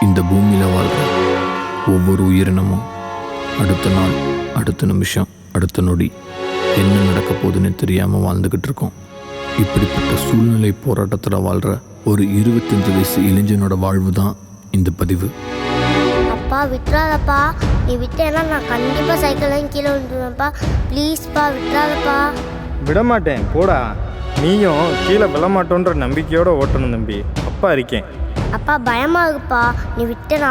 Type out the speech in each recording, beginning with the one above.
இந்த பூமியில் வாழ்கிற ஒவ்வொரு உயிரினமும் அடுத்த நாள், அடுத்த நிமிஷம், அடுத்த நொடி என்ன நடக்க போகுதுன்னு தெரியாமல் வாழ்ந்துக்கிட்டு இருக்கோம். இப்படிப்பட்ட சூழ்நிலை போராட்டத்தில் வாழ்கிற ஒரு 25 வயசு இளைஞனோட வாழ்வு தான் இந்த பதிவு. அப்பா விட்டுறாதப்பா, நீ விட்டேன்னா நான் கண்டிப்பாக சைக்கிளையும் கீழே விழுந்துருவேன்ப்பா. ப்ளீஸ்ப்பா விட்டுறாதப்பா. விடமாட்டேன் போடா. நீயும் கீழே விழமாட்டோன்ற நம்பிக்கையோடு ஓட்டணும் தம்பி. அப்பா இருக்கேன். அப்பா பயமாக இருக்குப்பா, நீ விட்டேனா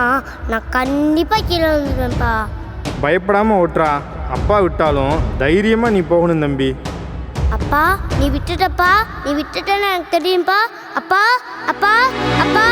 நான் கண்டிப்பாக கீழே விழுந்துருவேன்ப்பா. பயப்படாமல் ஓட்டுறா. அப்பா விட்டாலும் தைரியமாக நீ போகணும் தம்பி. அப்பா நீ விட்டுட்டப்பா, நீ விட்டுட்டேன்னு எனக்கு தெரியும்ப்பா. அப்பா அப்பா அப்பா.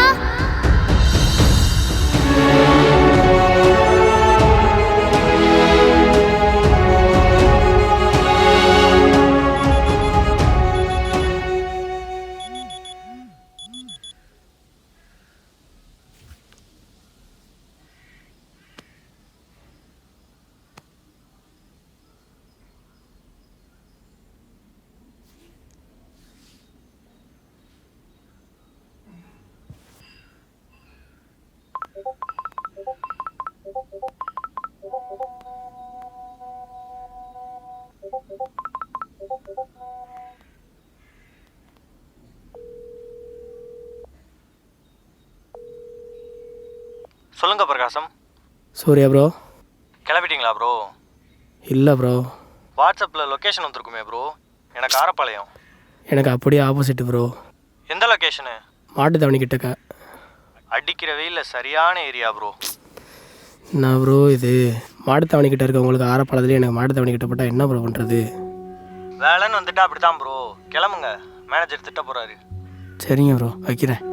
சொல்லுங்க பிரகாசம். சூர்யா ப்ரோ. கிளம்பிட்டீங்களா ப்ரோ? இல்லை ப்ரோ. வாட்ஸ்அப்பில் லொக்கேஷன் வந்துருக்குமே ப்ரோ. எனக்கு ஆரப்பாளையம். எனக்கு அப்படியே ஆப்போசிட் ப்ரோ. எந்த லொக்கேஷனு? மாட்டுத்தாவணி கிட்டக்க. அடிக்கிற வெயிலில் சரியான ஏரியா ப்ரோ. என்ன ப்ரோ இது? மாட்டுத்தாவணி கிட்ட இருக்க உங்களுக்கு ஆரப்பாளத்துலேயே எனக்கு மாட்டுத்தாவணி கிட்ட போட்டால் என்ன ப்ரோ பண்ணுறது? வேலைன்னு வந்துட்டா அப்படி தான் ப்ரோ. கிளம்புங்க, மேனேஜர் திட்ட போகிறாரு. சரிங்க ப்ரோ, வைக்கிறேன்.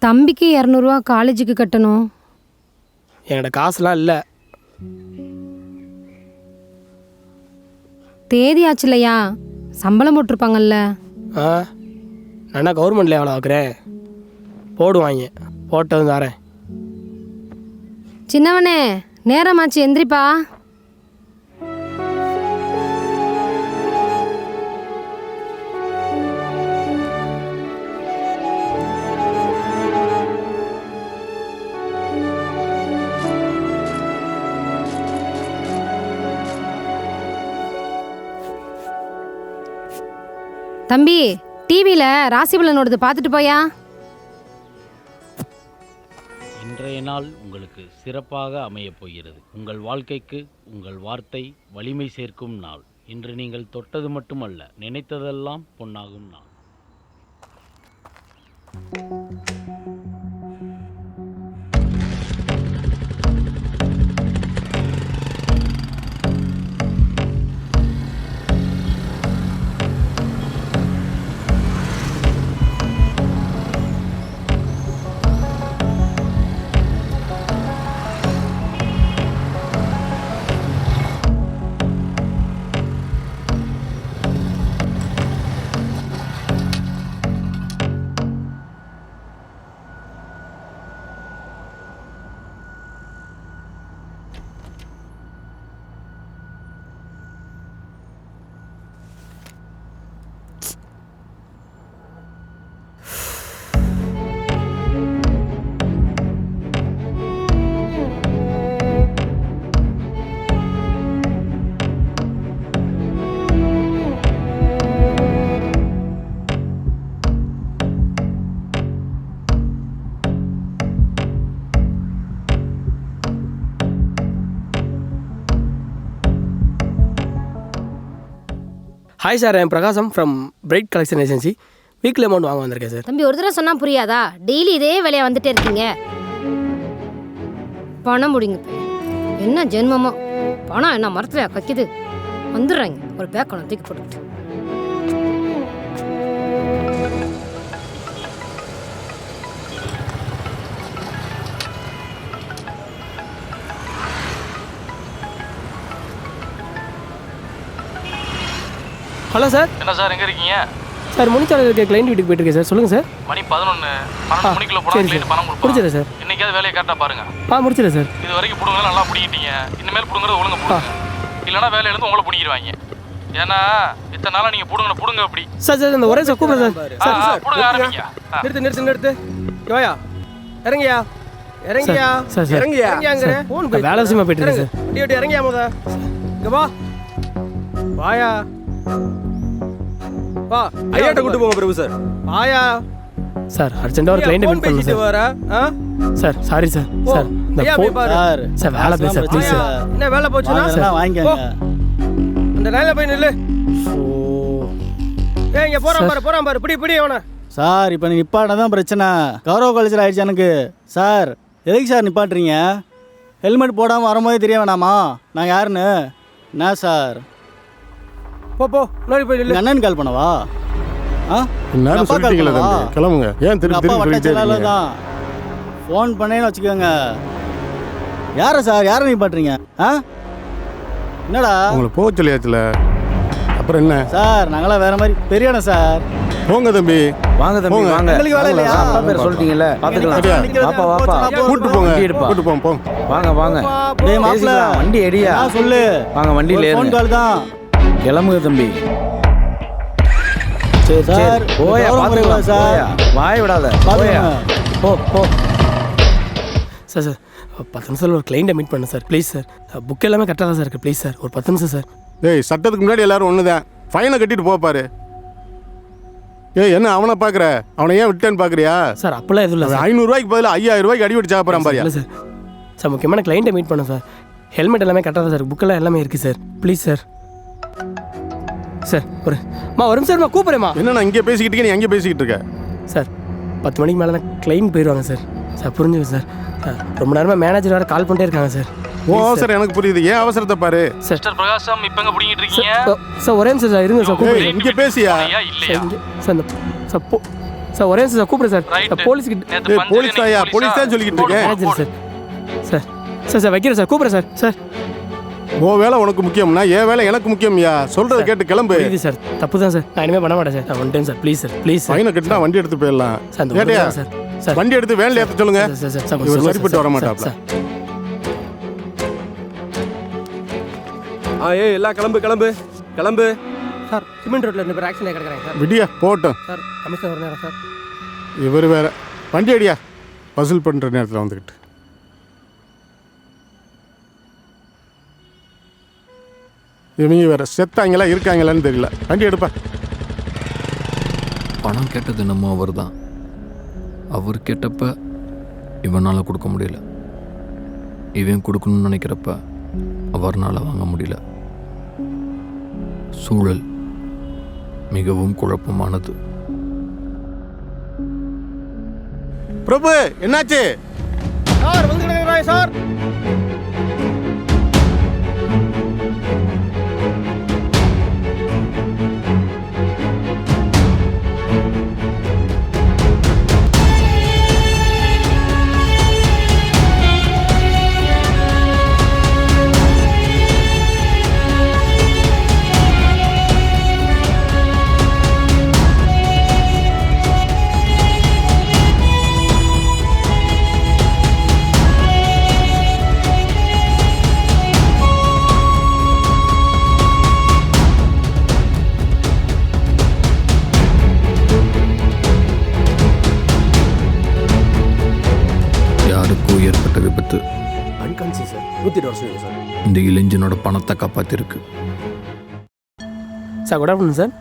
தம்பிக்கு 200 காலேஜுக்கு கட்டணும். என்கிட்ட காசுலாம் இல்லை. தேதி ஆச்சு இல்லையா? சம்பளம் போட்டிருப்பாங்கல்ல. நான் என்ன கவர்மெண்ட்ல எவ்வளோ ஆக்குறேன்? போடுவாங்க, போட்டதும் தரேன். சின்னவனே நேரமாச்சு, எந்திரிப்பா. தம்பி டிவியில் ராசிபலன் ஓடுது, பார்த்துட்டு போயா. இன்றைய நாள் உங்களுக்கு சிறப்பாக அமையப் போகிறது. உங்கள் வாழ்க்கைக்கு உங்கள் வார்த்தை வலிமை சேர்க்கும் நாள். இன்று நீங்கள் தொட்டது மட்டுமல்ல, நினைத்ததெல்லாம் பொன்னாகும் நாள். Hi sir, I'm Prakasam from Bright Collection Agency. Weekly amount வாங்க வந்திருக்கேன் சார். தம்பி ஒரு தடவை சொன்னால் புரியாதா? டெய்லி இதே வேலையை வந்துட்டே இருக்கீங்க. பணம் முடிங்க. என்ன ஜென்மமோ, பணம் என்ன மரத்தில் கக்கிது. வந்துடுறாங்க ஒரு பேக்கணும் தூக்கி போட்டுக்கிட்டு. Hello sir. என்ன சார் எங்கே இருக்கீங்க? சார் முனிச்சாலையில் இருக்க கிளைண்ட் வீட்டுக்கு போயிட்டுருக்கேன் சார். சொல்லுங்கள் சார். மணி 12 மணிக்குள்ள போனால் சரி கிளைண்ட் சார். பணம் கொடுப்போம். முடிச்சிடுறேன் சார். இன்னைக்காவது வேலையை கரெக்டாக பாருங்க. முடிச்சிடுறேன் சார். இது வரைக்கும் பிடுங்க நல்லா பிடிக்கிட்டீங்க. இனிமேல் பிடுங்கிறது ஒழுங்கு பிடுங்க. இல்லைன்னா வேலை எடுத்து உங்களை பிடிக்கிடுவாங்க. ஏன்னா இத்தனை நாளாக நீங்கள் பிடுங்க அப்படி. சார் சார் இந்த ஒரே சார் கூப்பிடுறேன் சார். பிடுங்க ஆரம்பிங்க. நிறுத்து யோயா இறங்கியா இறங்கியா சார், சார். இறங்கியா வேலை விஷயமா போயிட்டு இருக்கேன் சார். டியூட்டி இறங்கியா முத இங்க வா வாயா வா ஐயாட்ட கூட்டு போங்க பிரபு சார். வாயா சார் அர்ஜென்ட்டாக ஒரு கிளைண்ட் மீட் பண்ணணும் சார். வர சார் சாரி சார். சார் இந்த சார் சார் வேலை பேச ப்ளீஸ் சார். என்ன வேலை போச்சுன்னா வாங்கிக்கங்க. இந்த லைன்ல போய் நில்லு. ஏய் இங்க போறான் பாரு பிடி அவன. சார் இப்போ நீங்கள் நிப்பாட்டினா தான் பிரச்சனை. கௌரவ கல்ச்சர் ஆயிடுச்சு எனக்கு. சார் எதுக்கு சார் நிப்பாட்டுறீங்க? ஹெல்மெட் போடாமல் வரும்போதே தெரிய வேணாமா நான் யாருன்னு? என்ன சார் போ முன்னாடி போய் நில்லு. எங்கள் அண்ணன் கால் பண்ணவா? நேரம் சொல்லிட்டீங்களா தம்பி? கிளம்புங்க. ஏன் திருப்பி அப்பா திருப்பி சொல்லிட்டே வட்டச்சலால இருக்கீங்க? தான் ஃபோன் பண்ணேன்னு வச்சுக்கோங்க. யாரை நிப்பாட்டுறீங்க? என்னடா உங்களை போக சொல்லியாச்சுல, அப்புறம் என்ன சார்? நாங்களாம் வேற மாதிரி பெரியண்ணா சார். போங்க தம்பி. வாங்க தம்பி போங்க. வாங்க. உங்களுக்கு வேலை இல்லையா? அப்பா பேர் சொல்லிட்டீங்கல்ல பாத்துக்கலாம். வாப்பா கூட்டு போங்க. வாங்க டேய் மாப்ள வண்டி எடியா சொல்லு. வாங்க வண்டியில ஃபோன் கால் தான். கிளம்புங்க தம்பி. சார் போயா பாத்துக்கலாம் சார். வாய் விடாத பாத்துங்க. போ சார் சார் 10 நிமிஷத்தில் ஒரு கிளைண்ட்டை மீட் பண்ணு சார் ப்ளீஸ் சார். புக் எல்லாமே கரெக்டாக தான் சார் இருக்குது. ப்ளீஸ் சார் ஒரு 10 நிமிஷம் சார். ஏய் சட்டத்துக்கு முன்னாடி எல்லாரும் ஒன்று தான். ஃபைனை கட்டிட்டு போப்பாரு. ஏய் என்ன அவனை பார்க்குற? அவனை ஏன் விட்டேன்னு பார்க்குறியா? சார் அப்போல்லாம் எதுவும் இல்லை சார். 500 ரூபாய்க்கு பதில் 5000 ரூபாய்க்கு அடிபடி சாப்பிட்றான் பாரியா? இல்லை சார். சார் முக்கியமான கிளைண்ட்டை மீட் பண்ண சார். ஹெல்மெட் எல்லாமே கரெக்டாக தான் சார். புக்கெல்லாம் எல்லாமே இருக்குது சார். Please sir. சார் வரும் சார். கூப்பிட்றேம்மா. என்ன நான் இங்கே பேசிக்கிட்டு இருக்கேன், நீ அங்கே பேசிக்கிட்டு இருக்க? சார் 10 மணிக்கு மேலே தான் கிளைண்ட் போயிடுவாங்க சார். சார் புரிஞ்சுங்க சார். ரொம்ப நேரமாக மேனேஜர் வேறு கால் பண்ணிட்டே இருக்காங்க சார். அவசரம் எனக்கு புரியுது. ஏன் அவசரத்தை பாரு. சார் மிஸ்டர் பிரகாசம் இப்போ எங்கே பிடிங்கிட்டு இருக்கீங்க? சார் ஒரே நிமிஷம் சார் இருங்க சார். கூப்பிடுங்க இங்கே பேசியா? இல்லையா? சார் சார் ஒரே நிமிஷம் சார் கூப்பிடுறேன் சார். ரைட். போலீஸ்க்கு போலீஸ் தாயா? போலீஸ் தான் சொல்லிக்கிட்டு இருக்கேன். Manager sir. Sir sir sir வைக்கிறேன் சார். கூப்பிடுறேன் சார். சார் ஓ வேலை உனக்கு முக்கியம்னா என் வேலை எனக்கு முக்கியம்யா. சொல்றதை கேட்டு கிளம்பு. புரியுது சார். தப்பு தான் சார். நான் இனிமேல் பண்ண மாட்டேன் சார். நான் வந்துட்டேன் sir. Please sir. Please sir. ஃபைனை கட்டினா வண்டி எடுத்து போயிடலாம். சார் அந்த கேட்டியா? சார். சார் வண்டி எடுத்து வேன்ல ஏற்ற சொல்லுங்க. சார் சார் சார் இவர் சரிப்பட்டு வர மாட்டாப்ல. ஏய் எல்லாம் கிளம்பு சார் சிமெண்ட் ரோட்டில் 2 பேர் ஆக்சிடென்ட் கிடக்குறாங்க சார். விடியா போட்டோம். சார் கமிஷனர் ஒரு நேரம் சார். இவர் வேற வண்டி அடியா வசூல் பண்ற நேரத்தில் வந்துக்கிட்டு. இவங்க வேற செத்தாங்களா இருக்காங்களான்னு தெரியல. வண்டி எடுப்பா. பணம் கேட்டது நம்ம அவர் தான். அவர் கேட்டப்ப இவனால் கொடுக்க முடியல. இவன் கொடுக்கணும்னு நினைக்கிறப்ப அவர்னால் வாங்க முடியல. சூழல் மிகவும் குழப்பமானது. பிரபு என்னாச்சு? சார் வந்து சார். ஏற்பட்ட விபத்து அன்கான்சியஸ் சார். 120 வருஷம் சார். இந்த இளைஞனோட பணத்தை காப்பாற்றிருக்கு. Sir good afternoon sir.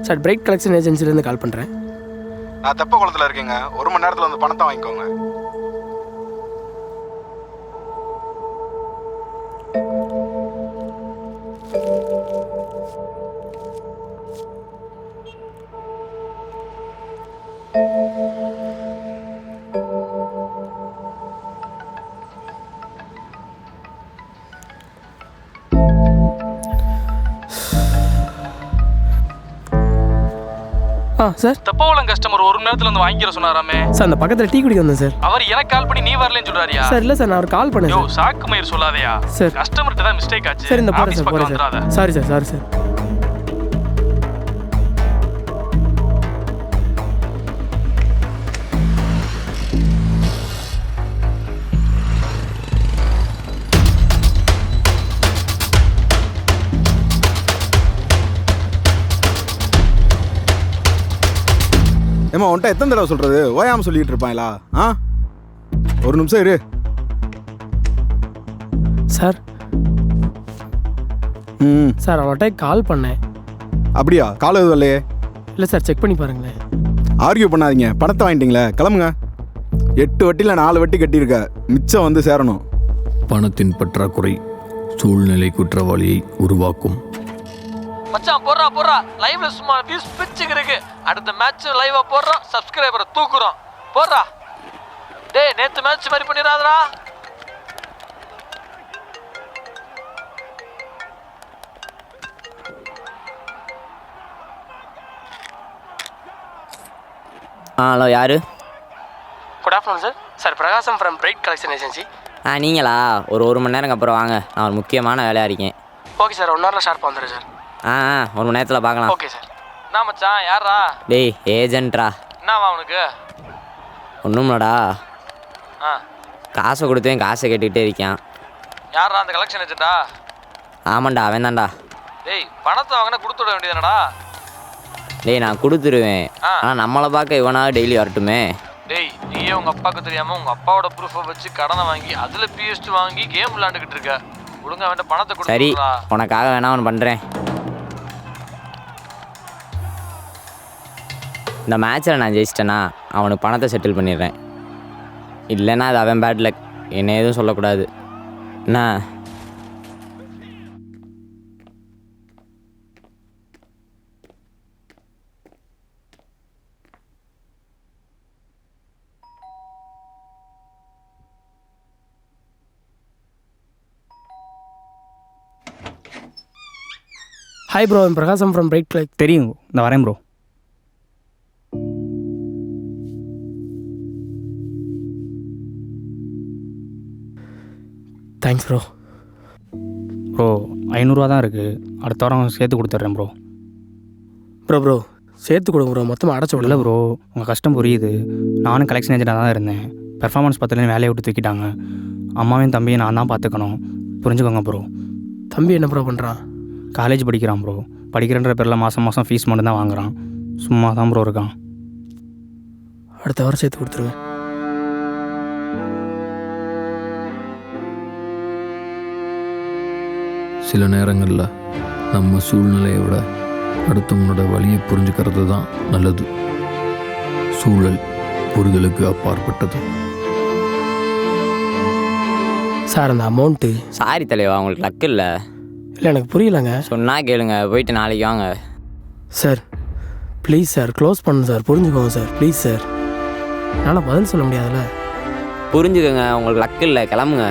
Sir Bright collection ஏஜென்சிலேருந்து கால் பண்ணுறேன். நான் தெப்ப குளத்தில் இருக்கேங்க. 1 மணி நேரத்தில் வந்து பணத்தை வாங்கிக்கோங்க. சார் தெப்பகுளம் கஸ்டமர் 1 மணி நேரத்துல வந்து வாங்கிக்கிற சொன்னாராமே சார். அந்த பக்கத்தில் டீ குடிக்க வந்தேன் சார். அவர் எனக்கு கால் பண்ணி நீ வரலன்னு சொல்றாரியா? சார் இல்லை சார் நான் அவர் கால் பண்ணேன் யோ சார். சாக்கு மயிர் சொல்லாதயா சார் கஸ்டமர்கிட்ட தான் மிஸ்டேக் ஆச்சு. சார் இந்த போகிறேன் ஆபீஸ் சார். பக்கம் போகிறேன் வந்துடாத. Sir. Sorry sir. Sorry sir. ஏம்மா உன்ட்ட எத்தனை தடவை சொல்கிறது ஓயாமல் சொல்லிகிட்டு இருப்பாங்களா? ஆ, ஒரு நிமிஷம் இரு. சார் ம், சார் அவன்கிட்ட கால் பண்ணேன். அப்படியா? கால் எதுவும் இல்லையே. இல்லை சார், செக் பண்ணி பாருங்களேன். ஆர்கியூ பண்ணாதீங்க, பணத்தை வாங்கிட்டீங்களே, கிளம்புங்க. 8 வட்டியில் 4 வட்டி கட்டியிருக்க, மிச்சம் வந்து சேரணும். பணத்தின் பற்றாக்குறை சூழ்நிலை குற்றவாளியை உருவாக்கும். மச்சான் போடுறா லைவ்ல சும்மா வியூஸ் பிச்சுக்கிறதுக்கு. அடுத்த மேட்ச் லைவா போடுறோம், சப்ஸ்கிரைபரை தூக்குறோம். போடுறா டேய், நேத்து மேட்ச் மாதிரி பண்ணிடாதடா. ஹலோ, யார்? Good afternoon sir. சார் பிரகாசம் ஃப்ரம் பிரைட் கலெக்ஷன் ஏஜென்சி. நீங்களா? ஒரு மணி நேரம் அப்புறம் வாங்க, நான் ஒரு முக்கியமான வேலையாக இருக்கேன். ஓகே சார், 1 ஹவரில் ஷார்ப்பாக வந்துடுறேன் சார். ஒரு மணி நேரத்தில் பார்க்கலாம். Okay sir. என்ன மச்சான், யாரா? டேய், ஏஜென்ட்ரா. என்னவா அவனுக்கு? ஒன்றும்லடா, ஆ, காசை கொடுத்தேன், காசை கேட்டுக்கிட்டே இருக்கான். யாரா அந்த கலெக்ஷன் ஏஜென்ட்டா? ஆமாண்டா, அவன் தான்டா. டேய், பணத்தை வாங்கினா கொடுத்து விட வேண்டியதானடா? டேய், நான் கொடுத்துருவேன், ஆ. ஆனால் நம்மளை பார்க்க இவனாக டெய்லி வரட்டுமே. டேய், நீயே உங்க அப்பாவுக்கு தெரியாம உங்க அப்பாவோட ப்ரூஃபை வச்சு கடனை வாங்கி அதுல பிஎஸ்டி வாங்கி கேம் விளையாண்டுக்கிட்டு இருக்க. ஒழுங்கா அவன்கிட்ட பணத்தை சரி, கொடுத்துடா. உனக்காக வேணா ஒன்று பண்ணுறேன். இந்த மேட்ச்சில் நான் ஜெயிச்சிட்டேன்னா அவனுக்கு பணத்தை செட்டில் பண்ணிடுறேன். இல்லைன்னா அது அவன் பேட் லக், என்ன எதுவும் சொல்லக்கூடாது. என்ன? ஹாய் ப்ரோ, பிரகாசம் ஃப்ரம் பிரைட் கலெக்ஷன். தெரியும், இந்த வரேன் ப்ரோ. Thanks bro. ப்ரோ 500 தான் இருக்குது, அடுத்த வாரம் சேர்த்து கொடுத்துட்றேன் ப்ரோ. ப்ரோ சேர்த்து கொடுங்க ப்ரோ, மொத்தமாக அடைச்சி இல்லை விடல ப்ரோ, உங்கள் கஷ்டம் புரியுது. நானும் கலெக்ஷன் ஏஜென்ட்டாக தான் இருந்தேன். பெர்ஃபார்மன்ஸ் பார்த்துலேருந்து வேலையை விட்டு தூக்கிட்டாங்க. அம்மாவையும் தம்பியும் நான் தான் பார்த்துக்கணும், புரிஞ்சுக்கோங்க ப்ரோ. தம்பி என்ன ப்ரோ பண்ணுறான்? காலேஜ் படிக்கிறான் ப்ரோ. படிக்கிறன்ற பேரில் மாதம் ஃபீஸ் மட்டும் தான் வாங்குறான். சும்மா தான் ப்ரோ இருக்கான். அடுத்த வாரம் சேர்த்து கொடுத்துருங்க. சில நேரங்களில் நம்ம சூழ்நிலையை விட அடுத்தவங்களோட வழியை புரிஞ்சுக்கிறது தான் நல்லது. சூழல் புரிதலுக்கு அப்பாற்பட்டது. சார் அந்த அமௌண்ட்டு. சாரி தலைவா, உங்களுக்கு லக்கு இல்லை. இல்லை எனக்கு புரியலங்க. சொன்னால் கேளுங்க, போயிட்டு நாளைக்கு வாங்க. சார் ப்ளீஸ் சார், க்ளோஸ் பண்ணுங்க சார், புரிஞ்சுக்கோங்க சார், ப்ளீஸ் சார். என்னால் பதில் சொல்ல முடியாதுல்ல. புரிஞ்சுக்கோங்க, உங்களுக்கு லக்கு இல்லை, கிளம்புங்க.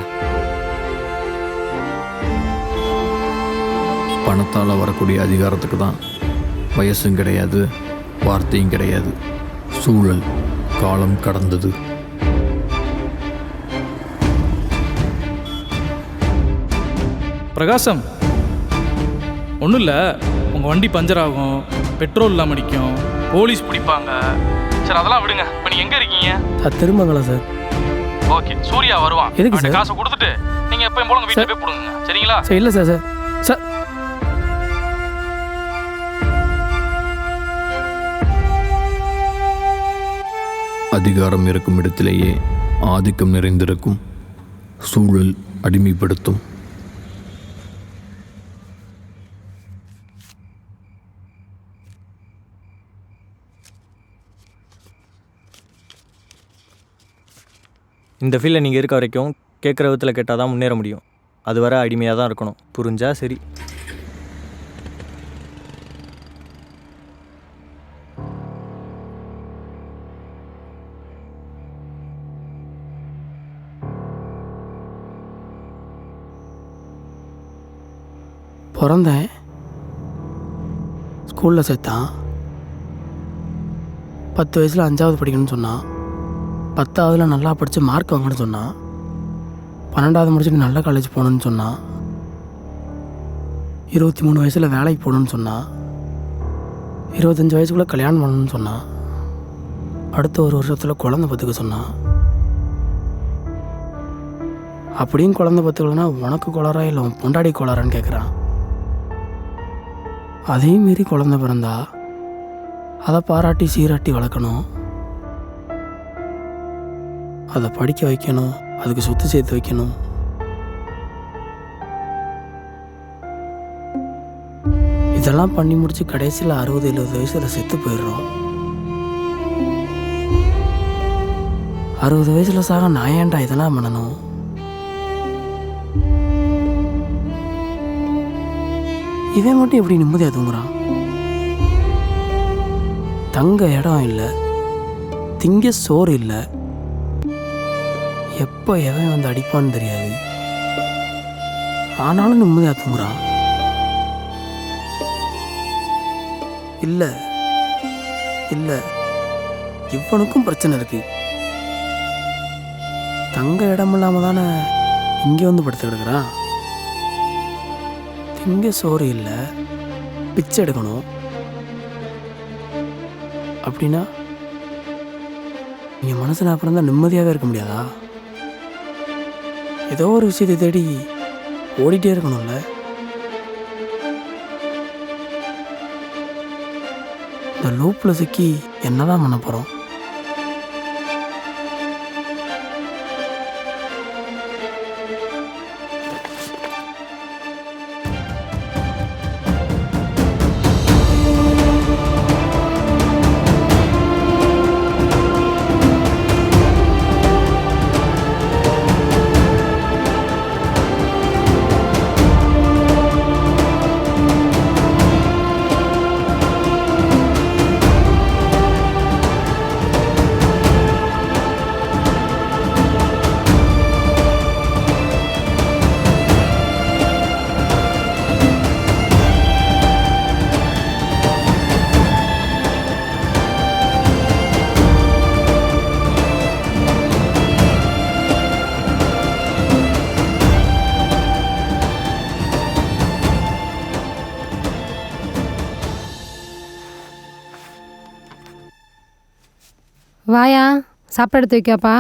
பணத்தால் வரக்கூடிய அதிகாரத்துக்கு தான் வயசும் கிடையாது, வார்த்தையும் கிடையாது. சூழல் காலம் கடந்தது. பிரகாசம், ஒன்றும் இல்லை, உங்கள் வண்டி பஞ்சர் ஆகும், பெட்ரோல் இல்லாமல் அடிக்கும், போலீஸ் பிடிப்பாங்க. சரி அதெல்லாம் விடுங்க, இப்போ நீங்கள் எங்கே இருக்கீங்க? சார் திரும்பங்களா சார்? ஓகே, சூர்யா வருவான். எதுக்கு சார்? காசை கொடுத்துட்டு நீங்கள் எப்பயும் போல வீட்டில் போய் போடுங்க, சரிங்களா? சார் இல்லை சார். சார் சார் அதிகாரம் இருக்கும் இடத்திலேயே ஆதிக்கம் நிறைந்திருக்கும். சூழல் அடிமைப்படுத்தும். இந்த ஃபீல்டில் நீங்கள் இருக்க வரைக்கும் கேட்குற விதத்தில் கேட்டால் தான் முன்னேற முடியும். அது வரை அடிமையாக தான் இருக்கணும். புரிஞ்சா சரி. பிறந்தேன், ஸ்கூலில் சேர்த்தான். 10 வயசில் 5ஆவது படிக்கணும்னு சொன்னான். 10ஆவதில் நல்லா படித்து மார்க் வாங்கணும்னு சொன்னான். 12ஆவது முடிச்சுட்டு நல்ல காலேஜ் போகணுன்னு சொன்னான். 23 வயசில் வேலைக்கு போகணுன்னு சொன்னான். 25 வயசுக்குள்ளே கல்யாணம் பண்ணணும்னு சொன்னான். அடுத்த 1 வருஷத்தில் குழந்தை பத்துக்க சொன்னான். அப்படியும் குழந்தை பத்துக்கலன்னா உனக்கு குளரா இல்லை உன் பொண்டாடி குளரான்னு கேட்குறான். அதையும் மீறி குழந்தை பிறந்தா அதை பாராட்டி சீராட்டி வளர்க்கணும், அதை படிக்க வைக்கணும், அதுக்கு சொத்து சேர்த்து வைக்கணும். இதெல்லாம் பண்ணி முடிச்சு கடைசியில் 60-70 வயசில் செத்து போயிடுறோம். 60 வயசில் சாக நான் ஏன்டா இதெல்லாம் பண்ணணும்? இவன் மட்டும் எப்படி நிம்மதியாக தூங்குறான்? தங்க இடம் இல்லை, திங்க சோறு இல்லை, எப்போ எவன் வந்து அடிப்பான்னு தெரியாது, ஆனாலும் நிம்மதியாக தூங்குறான். இல்லை இல்லை, இவனுக்கும் பிரச்சனை இருக்கு. தங்க இடம் இல்லாமல் தானே இங்கே வந்து படுத்து கிடக்குறான். திங்க சோறு இல்லை, பிச்சை எடுக்கணும். அப்படின்னா நீங்கள் மனசில் அப்புறம் தான் நிம்மதியாகவே இருக்க முடியாதா? ஏதோ ஒரு விஷயத்தை தேடி ஓடிட்டே இருக்கணும்ல. இந்த லூப்பில் சிக்கி என்னதான் பண்ண போகிறோம்? வாயா, சாப்பாடு எடுத்து வைக்காப்பா.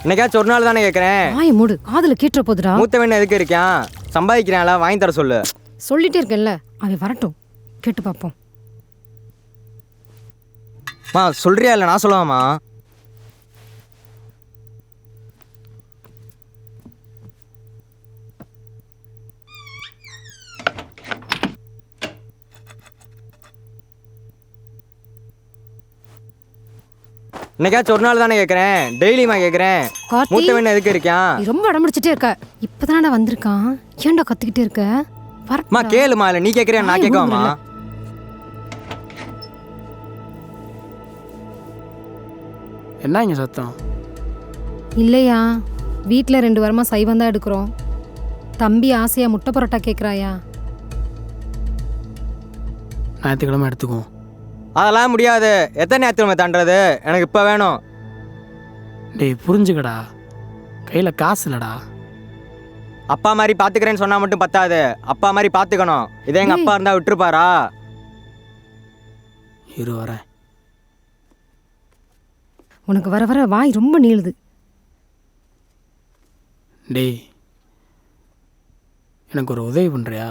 என்னைக்காச்சும் ஒரு நாள் தானே கேட்குறேன். வாயை மூடு, காதில் கேட்டுற போதுடா. மூத்த வேணும் எதுக்கு இருக்கான்? சம்பாதிக்கிறான்ல, வாங்கி தர சொல்லு. சொல்லிட்டே இருக்கேன்ல, அவன் வரட்டும், கேட்டு பார்ப்போம். மா சொல்றியா இல்லை நான் சொல்லுவாம்மா? என்னைக்காச்சும் ஒரு நாள் தானே கேட்குறேன், டெய்லியுமா கேட்குறேன். மூத்த வேணும் எதுக்கு இருக்கான்? நீ ரொம்ப அடம்பிடிச்சிட்டே இருக்க. இப்பதானடா வந்திருக்கான், ஏன்டா கத்திக்கிட்டே இருக்க? மா கேளுமா, இல்லை நீ கேட்குறியா நான் கேட்கவாமா? என்ன இங்கே சத்தம்? இல்லையா, வீட்டில் 2 வாரமாக சைவம் தான் எடுக்கிறோம். தம்பி ஆசையா முட்டை பரோட்டா கேட்குறாயா? ஞாயிற்றுக்கிழமை எடுத்துக்குவோம். அதெல்லாம் முடியாது. எத்தனை ஞாயிற்றுக்கிழமை தாண்டது? எனக்கு இப்போ வேணும். டேய் புரிஞ்சுக்கடா, கையில் காசு இல்லைடா. அப்பா மாதிரி பார்த்துக்கிறேன்னு சொன்னால் மட்டும் பத்தாது, அப்பா மாதிரி பார்த்துக்கணும். இதே எங்கள் அப்பா இருந்தால் விட்டுருப்பாரா? இரு வரேன். உனக்கு வர வர வாய் ரொம்ப நீளுது. டேய் எனக்கு ஒரு உதவி பண்ணுறியா?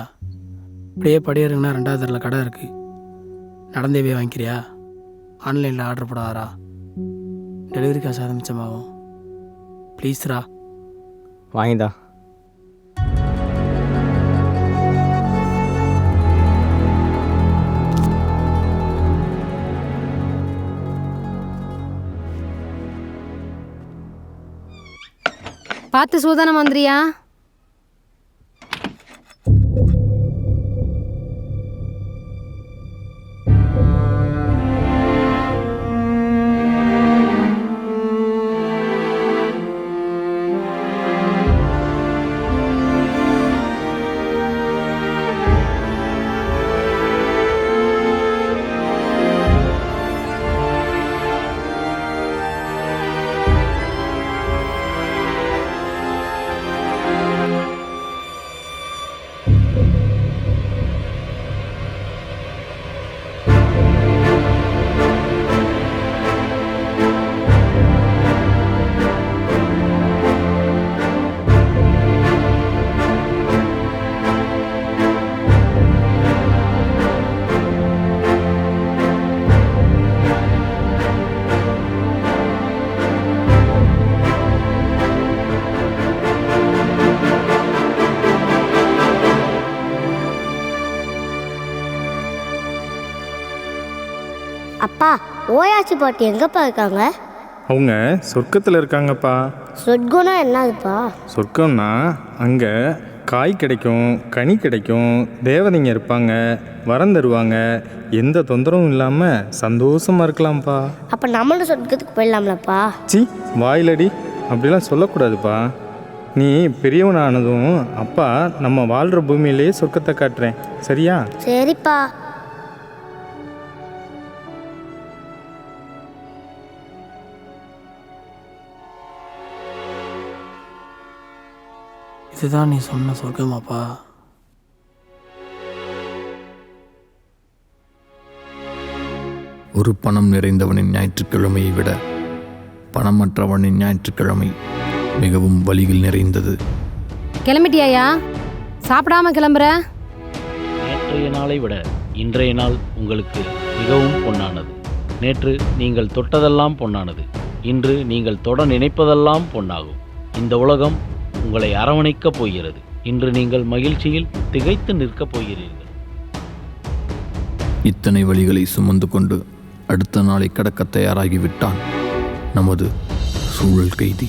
இப்படியே படியறங்கன்னா 2வது தெருவில் கடை இருக்குது, நடந்தே போய் வாங்கிக்கிறியா? ஆன்லைனில் ஆர்டர் போடாதா, டெலிவரி காசு அது மிச்சமாகும். ப்ளீஸ்ரா. வாங்கிதா. பார்த்து சூதானம் மந்திரியா. அப்பா ஓயாச்சி பாட்டி எங்கப்பா இருக்காங்க? அவங்க சொர்க்கத்தில் இருக்காங்கப்பா. சொர்க்கம்னா என்னதுப்பா? சொர்க்கம்னா அங்கே காய் கிடைக்கும், கனி கிடைக்கும், தேவதைங்க இருப்பாங்க, வரம் தருவாங்க, எந்த தொந்தரவும் இல்லாமல் சந்தோஷமாக இருக்கலாம்ப்பா. அப்போ நம்மளும் சொர்க்கத்துக்கு போயிடலாம்லப்பா? சி வாயிலடி, அப்படிலாம் சொல்லக்கூடாதுப்பா. நீ பெரியவனானதும் அப்பா நம்ம வாழ்கிற பூமியிலேயே சொர்க்கத்தை காட்டுறேன், சரியா? சரிப்பா. இதுதான் நீ சொன்ன சொர்க்கமாப்பா? ஒரு பணம் நிறைந்தவனின் ஞாயிற்றுக்கிழமையை விட பணமற்றவனின் ஞாயிற்றுக்கிழமை மிகவும் வலிகள் நிறைந்தது. கிளம்பிட்டியாயா? சாப்பிடாம கிளம்புற? நேற்றைய நாளை விட இன்றைய நாள் உங்களுக்கு மிகவும் பொன்னானது. நேற்று நீங்கள் தொட்டதெல்லாம் பொன்னானது. இன்று நீங்கள் தொட நினைப்பதெல்லாம் பொன்னாகும். இந்த உலகம் உங்களை அரவணைக்கப் போகிறது. இன்று நீங்கள் மகிழ்ச்சியில் திகைத்து நிற்கப் போகிறீர்கள். இத்தனை வழிகளை சுமந்து கொண்டு அடுத்த நாளை கடக்க தயாராகிவிட்டான் நமது சூழல் கைதி.